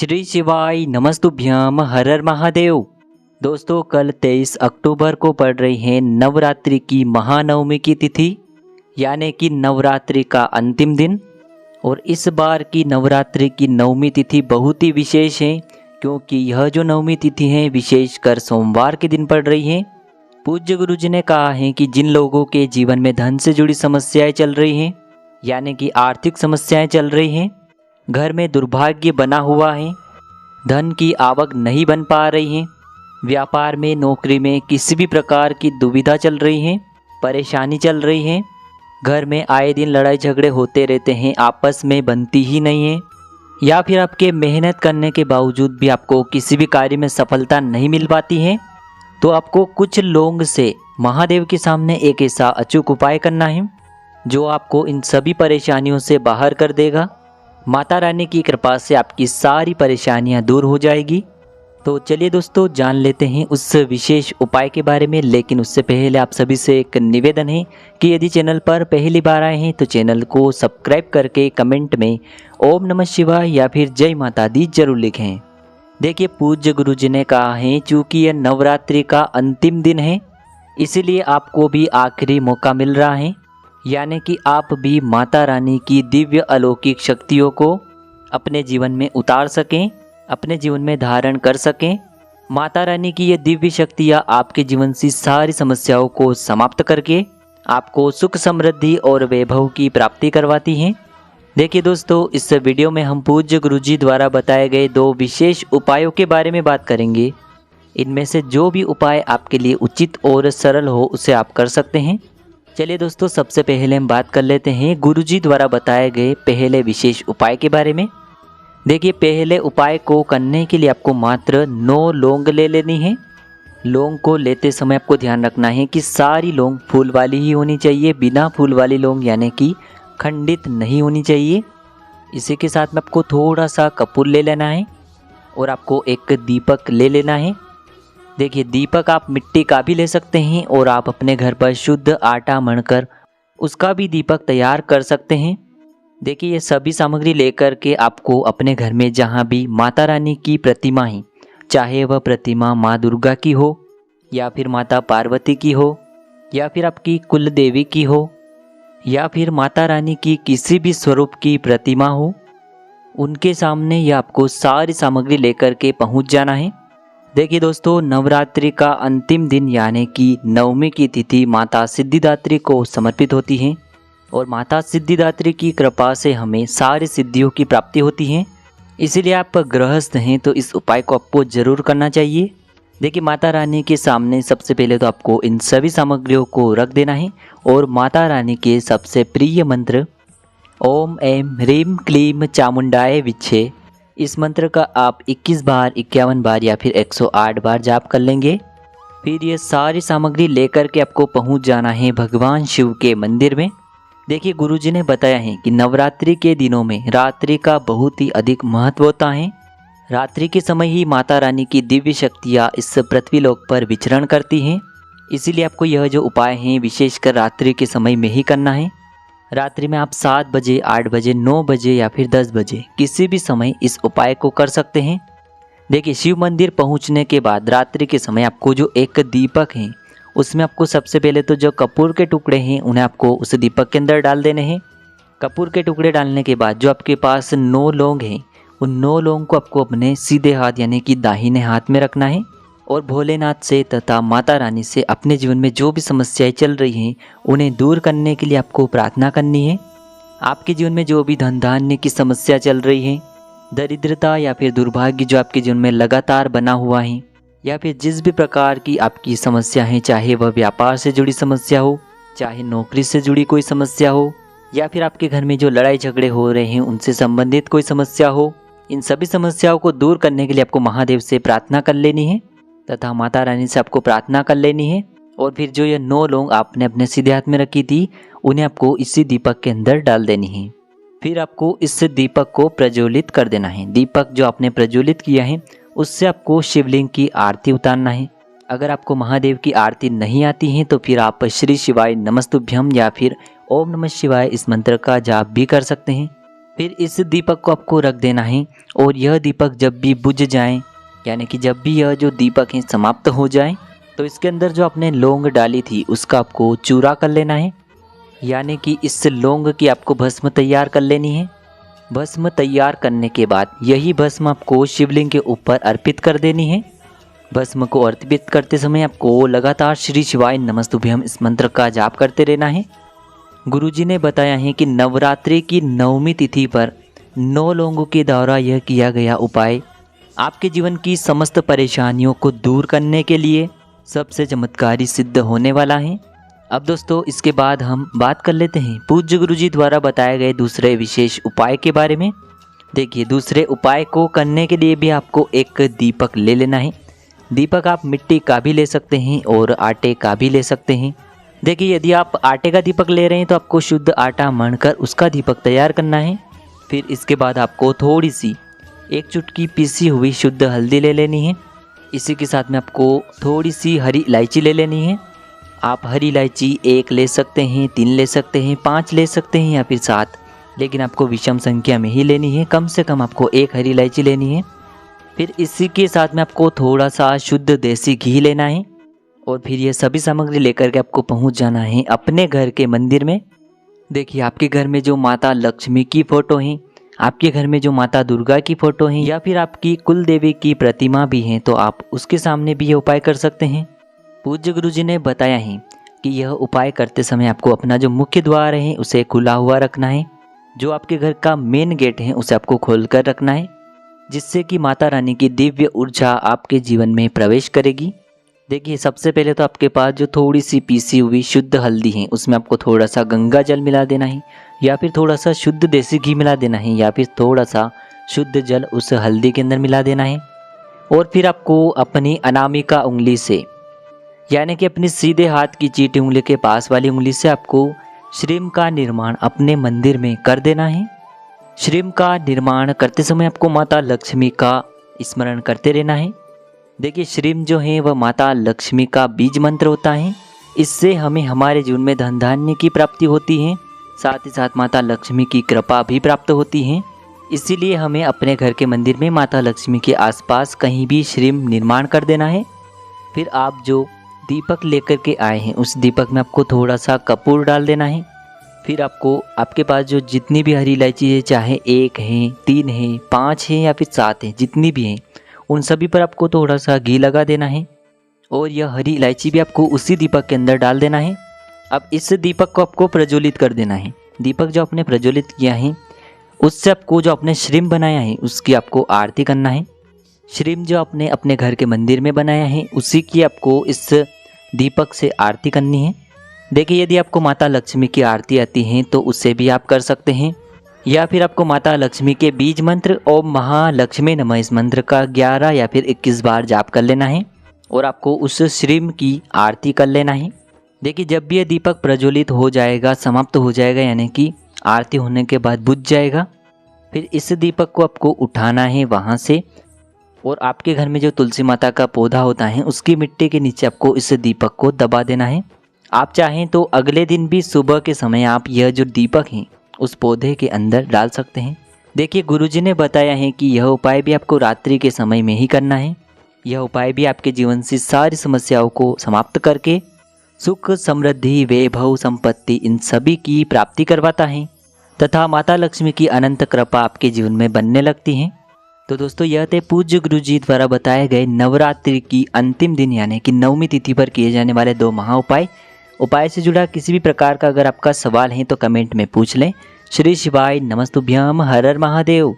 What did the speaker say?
श्री शिवाय नमस्तुभ्यम हर हर महादेव। दोस्तों, कल 23 अक्टूबर को पड़ रही है नवरात्रि की महानवमी की तिथि, यानी कि नवरात्रि का अंतिम दिन। और इस बार की नवरात्रि की नवमी तिथि बहुत ही विशेष है, क्योंकि यह जो नवमी तिथि है विशेषकर सोमवार के दिन पड़ रही है। पूज्य गुरु जी ने कहा है कि जिन लोगों के जीवन में धन से जुड़ी समस्याएं चल रही हैं, यानी कि आर्थिक समस्याएं चल रही हैं, घर में दुर्भाग्य बना हुआ है, धन की आवक नहीं बन पा रही है, व्यापार में नौकरी में किसी भी प्रकार की दुविधा चल रही है, परेशानी चल रही है, घर में आए दिन लड़ाई झगड़े होते रहते हैं, आपस में बनती ही नहीं है, या फिर आपके मेहनत करने के बावजूद भी आपको किसी भी कार्य में सफलता नहीं मिल पाती है, तो आपको कुछ लौंग से महादेव के सामने एक ऐसा अचूक उपाय करना है जो आपको इन सभी परेशानियों से बाहर कर देगा। माता रानी की कृपा से आपकी सारी परेशानियां दूर हो जाएगी। तो चलिए दोस्तों, जान लेते हैं उस विशेष उपाय के बारे में। लेकिन उससे पहले आप सभी से एक निवेदन है कि यदि चैनल पर पहली बार आए हैं तो चैनल को सब्सक्राइब करके कमेंट में ओम नमः शिवाय या फिर जय माता दी जरूर लिखें। देखिए, पूज्य गुरु जी ने कहा है, चूँकि यह नवरात्रि का अंतिम दिन है, इसीलिए आपको भी आखिरी मौका मिल रहा है, यानी कि आप भी माता रानी की दिव्य अलौकिक शक्तियों को अपने जीवन में उतार सकें, अपने जीवन में धारण कर सकें। माता रानी की ये दिव्य शक्तियाँ आपके जीवन से सारी समस्याओं को समाप्त करके आपको सुख समृद्धि और वैभव की प्राप्ति करवाती हैं। देखिए दोस्तों, इस वीडियो में हम पूज्य गुरुजी द्वारा बताए गए 2 विशेष उपायों के बारे में बात करेंगे। इनमें से जो भी उपाय आपके लिए उचित और सरल हो उसे आप कर सकते हैं। चलिए दोस्तों, सबसे पहले हम बात कर लेते हैं गुरुजी द्वारा बताए गए पहले विशेष उपाय के बारे में। देखिए, पहले उपाय को करने के लिए आपको मात्र 9 लौंग ले लेनी है। लौंग को लेते समय आपको ध्यान रखना है कि सारी लौंग फूल वाली ही होनी चाहिए, बिना फूल वाली लौंग यानी कि खंडित नहीं होनी चाहिए। इसी के साथ में आपको थोड़ा सा कपूर ले लेना है और आपको एक दीपक ले लेना है। देखिए, दीपक आप मिट्टी का भी ले सकते हैं और आप अपने घर पर शुद्ध आटा मढ़कर उसका भी दीपक तैयार कर सकते हैं। देखिए, ये सभी सामग्री लेकर के आपको अपने घर में जहाँ भी माता रानी की प्रतिमा है, चाहे वह प्रतिमा माँ दुर्गा की हो या फिर माता पार्वती की हो या फिर आपकी कुल देवी की हो या फिर माता रानी की किसी भी स्वरूप की प्रतिमा हो, उनके सामने ये आपको सारी सामग्री लेकर के पहुँच जाना है। देखिए दोस्तों, नवरात्रि का अंतिम दिन यानी कि नवमी की तिथि माता सिद्धिदात्री को समर्पित होती है और माता सिद्धिदात्री की कृपा से हमें सारी सिद्धियों की प्राप्ति होती है। इसीलिए आप गृहस्थ हैं तो इस उपाय को आपको जरूर करना चाहिए। देखिए, माता रानी के सामने सबसे पहले तो आपको इन सभी सामग्रियों को रख देना है और माता रानी के सबसे प्रिय मंत्र ओम ऐं ह्रीं क्लीं चामुंडाय विच्चे, इस मंत्र का आप 21 बार, 51 बार या फिर 108 बार जाप कर लेंगे। फिर ये सारी सामग्री लेकर के आपको पहुंच जाना है भगवान शिव के मंदिर में। देखिए, गुरुजी ने बताया है कि नवरात्रि के दिनों में रात्रि का बहुत ही अधिक महत्व होता है। रात्रि के समय ही माता रानी की दिव्य शक्तियाँ इस पृथ्वी लोक पर विचरण करती हैं। इसीलिए आपको यह जो उपाय हैं विशेषकर रात्रि के समय में ही करना है। रात्रि में आप 7 बजे, 8 बजे, 9 बजे या फिर 10 बजे किसी भी समय इस उपाय को कर सकते हैं। देखिए, शिव मंदिर पहुंचने के बाद रात्रि के समय आपको जो एक दीपक है उसमें आपको सबसे पहले तो जो कपूर के टुकड़े हैं उन्हें आपको उस दीपक के अंदर डाल देने हैं। कपूर के टुकड़े डालने के बाद जो आपके पास 9 लौंग हैं, उन 9 लौंग को आपको अपने सीधे हाथ यानी कि दाहिने हाथ में रखना है और भोलेनाथ से तथा माता रानी से अपने जीवन में जो भी समस्याएं चल रही हैं उन्हें दूर करने के लिए आपको प्रार्थना करनी है। आपके जीवन में जो भी धन धान्य की समस्या चल रही है, दरिद्रता या फिर दुर्भाग्य जो आपके जीवन में लगातार बना हुआ है, या फिर जिस भी प्रकार की आपकी समस्या है, चाहे वह व्यापार से जुड़ी समस्या हो, चाहे नौकरी से जुड़ी कोई समस्या हो, या फिर आपके घर में जो लड़ाई झगड़े हो रहे हैं उनसे संबंधित कोई समस्या हो, इन सभी समस्याओं को दूर करने के लिए आपको महादेव से प्रार्थना कर लेनी है तथा माता रानी से आपको प्रार्थना कर लेनी है। और फिर जो ये 9 लौंग आपने अपने सीधे हाथ में रखी थी उन्हें आपको इसी दीपक के अंदर डाल देनी है। फिर आपको इस दीपक को प्रज्वलित कर देना है। दीपक जो आपने प्रज्वलित किया है उससे आपको शिवलिंग की आरती उतारना है। अगर आपको महादेव की आरती नहीं आती है तो फिर आप श्री शिवाय नमस्तुभ्यम या फिर ओम नमः शिवाय इस मंत्र का जाप भी कर सकते हैं। फिर इस दीपक को आपको रख देना है और यह दीपक जब भी बुझ जाए, यानी कि जब भी यह जो दीपक है समाप्त हो जाए, तो इसके अंदर जो आपने लौंग डाली थी उसका आपको चूरा कर लेना है, यानी कि इस लौंग की आपको भस्म तैयार कर लेनी है। भस्म तैयार करने के बाद यही भस्म आपको शिवलिंग के ऊपर अर्पित कर देनी है। भस्म को अर्पित करते समय आपको लगातार श्री शिवाय नमस्तुभ्यम इस मंत्र का जाप करते रहना है। गुरुजी ने बताया है कि नवरात्रि की 9वीं तिथि पर 9 लोगों के द्वारा यह किया गया उपाय आपके जीवन की समस्त परेशानियों को दूर करने के लिए सबसे चमत्कारी सिद्ध होने वाला है। अब दोस्तों इसके बाद हम बात कर लेते हैं पूज्य गुरुजी द्वारा बताए गए दूसरे विशेष उपाय के बारे में। देखिए, दूसरे उपाय को करने के लिए भी आपको एक दीपक ले लेना है। दीपक आप मिट्टी का भी ले सकते हैं और आटे का भी ले सकते हैं। देखिए, यदि आप आटे का दीपक ले रहे हैं तो आपको शुद्ध आटा मढ़कर उसका दीपक तैयार करना है। फिर इसके बाद आपको थोड़ी सी 1 चुटकी पीसी हुई शुद्ध हल्दी ले लेनी है। इसी के साथ में आपको थोड़ी सी हरी इलायची ले लेनी है। आप हरी इलायची 1 ले सकते हैं, 3 ले सकते हैं, 5 ले सकते हैं या फिर 7, लेकिन आपको विषम संख्या में ही लेनी है। कम से कम आपको 1 हरी इलायची लेनी है। फिर इसी के साथ में आपको थोड़ा सा शुद्ध देसी घी लेना है और फिर ये सभी सामग्री लेकर के आपको पहुंच जाना है अपने घर के मंदिर में। देखिए, आपके घर में जो माता लक्ष्मी की फ़ोटो है, आपके घर में जो माता दुर्गा की फ़ोटो है या फिर आपकी कुल देवी की प्रतिमा भी है, तो आप उसके सामने भी ये उपाय कर सकते हैं। पूज्य गुरुजी ने बताया है कि यह उपाय करते समय आपको अपना जो मुख्य द्वार है उसे खुला हुआ रखना है। जो आपके घर का मेन गेट है उसे आपको खोल कर रखना है, जिससे कि माता रानी की दिव्य ऊर्जा आपके जीवन में प्रवेश करेगी। देखिए, सबसे पहले तो आपके पास जो थोड़ी सी पीसी हुई शुद्ध हल्दी है उसमें आपको थोड़ा सा गंगा जल मिला देना है, या फिर थोड़ा सा शुद्ध देसी घी मिला देना है, या फिर थोड़ा सा शुद्ध जल उस हल्दी के अंदर मिला देना है। और फिर आपको अपनी अनामिका उंगली से, यानी कि अपनी सीधे हाथ की चीटी उंगली के पास वाली उंगली से आपको श्रीम का निर्माण अपने मंदिर में कर देना है। श्रीम का निर्माण करते समय आपको माता लक्ष्मी का स्मरण करते रहना है। देखिए, श्रीम जो है वह माता लक्ष्मी का बीज मंत्र होता है। इससे हमें हमारे जीवन में धन धान्य की प्राप्ति होती है, साथ ही साथ माता लक्ष्मी की कृपा भी प्राप्त होती है। इसीलिए हमें अपने घर के मंदिर में माता लक्ष्मी के आसपास कहीं भी श्रीम निर्माण कर देना है। फिर आप जो दीपक लेकर के आए हैं उस दीपक में आपको थोड़ा सा कपूर डाल देना है। फिर आपको आपके पास जो जितनी भी हरी इलायची है, चाहे 1 है, 3 है, 5 है या फिर 7 है, जितनी भी हैं, उन सभी पर आपको थोड़ा सा घी लगा देना है और यह हरी इलायची भी आपको उसी दीपक के अंदर डाल देना है। अब इस दीपक को आपको प्रज्वलित कर देना है। दीपक जो आपने प्रज्वलित किया है उससे आपको जो आपने श्रीम बनाया है उसकी आपको आरती करना है। श्रीम जो आपने अपने घर के मंदिर में बनाया है उसी की आपको इस दीपक से आरती करनी है। देखिए, यदि आपको माता लक्ष्मी की आरती आती है तो उससे भी आप कर सकते हैं, या फिर आपको माता लक्ष्मी के बीज मंत्र ओम महालक्ष्मी नमः इस मंत्र का 11 या फिर 21 बार जाप कर लेना है और आपको उस श्रीम की आरती कर लेना है। देखिए, जब भी ये दीपक प्रज्वलित हो जाएगा, समाप्त हो जाएगा, यानी कि आरती होने के बाद बुझ जाएगा, फिर इस दीपक को आपको उठाना है वहाँ से और आपके घर में जो तुलसी माता का पौधा होता है उसकी मिट्टी के नीचे आपको इस दीपक को दबा देना है। आप चाहें तो अगले दिन भी सुबह के समय आप यह जो दीपक हैं उस पौधे के अंदर डाल सकते हैं। देखिए, गुरुजी ने बताया है कि यह उपाय भी आपको रात्रि के समय में ही करना है। यह उपाय भी आपके जीवन से सारी समस्याओं को समाप्त करके सुख, समृद्धि, वैभव, संपत्ति इन सभी की प्राप्ति करवाता है तथा माता लक्ष्मी की अनंत कृपा आपके जीवन में बनने लगती है। तो दोस्तों, यह थे पूज्य गुरुजी द्वारा बताए गए नवरात्रि की अंतिम दिन यानी कि 9वीं तिथि पर किए जाने वाले 2 महा उपाय से जुड़ा किसी भी प्रकार का अगर आपका सवाल है तो कमेंट में पूछ लें। श्री शिवाय नमस्तुभ्यम। हर हर महादेव।